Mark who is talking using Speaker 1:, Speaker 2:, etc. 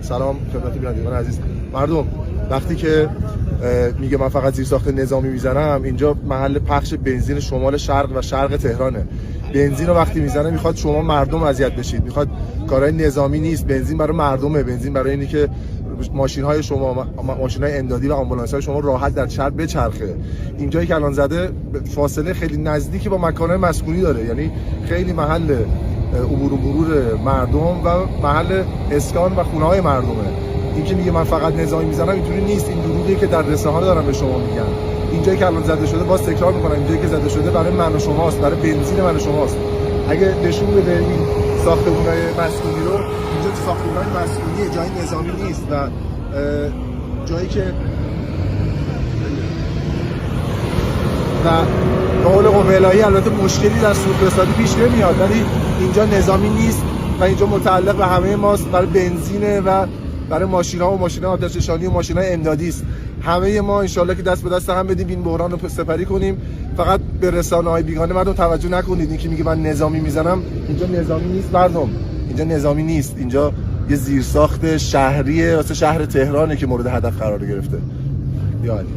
Speaker 1: سلام خدمت بینندگان عزیز. مردم وقتی که میگه من فقط زیرساخت نظامی میزنم، اینجا محل پخش بنزین شمال شرق و شرق تهرانه. بنزین رو وقتی میزنه میخواد شما مردم اذیت بشید، میخواد کارهای نظامی نیست. بنزین برای مردمه، بنزین برای اینی که ماشین‌های شما، ماشین‌های امدادی و آمبولانس‌های شما راحت در شهر بچرخه. اینجایی که الان زده فاصله خیلی نزدیکی با مکان‌های مسکونی داره، یعنی خیلی محل عبور و مرور مردم و محل اسکان و خونه‌های مردمه. این که میگه من فقط نظامی میزنم اینطوری نیست، این دروغیه که در رسانه‌ها دارن به شما میگن. اینجایی که الان زده شده، باز تکرار میکنم، اینجایی که زده شده برای من و شماست، برای بنزین من و شماست. اگه نشون بده این ساختمان‌های مسکونی رو، اینجا ساختمان‌های مسکونی جای نظامی نیست و جایی که و به قول قوه الهی البته مشکلی در سوخت‌رسانی پیش نمیاد، ولی اینجا نظامی نیست و اینجا متعلق به همه ماست، برای بنزینه و برای ماشین‌ها و ماشین‌های آتش‌نشانی و ماشین‌های امدادی است. همه ما انشالله که دست به دست هم بدیم این بحران رو سپری کنیم. فقط به رسانه‌های بیگانه مردم توجه نکنید. این که میگه من نظامی میزنم، اینجا نظامی نیست مردم، اینجا نظامی نیست، اینجا یه زیرساخت شهریه واسه شهر تهرانه که مورد هدف قرار گرفته. یا علی.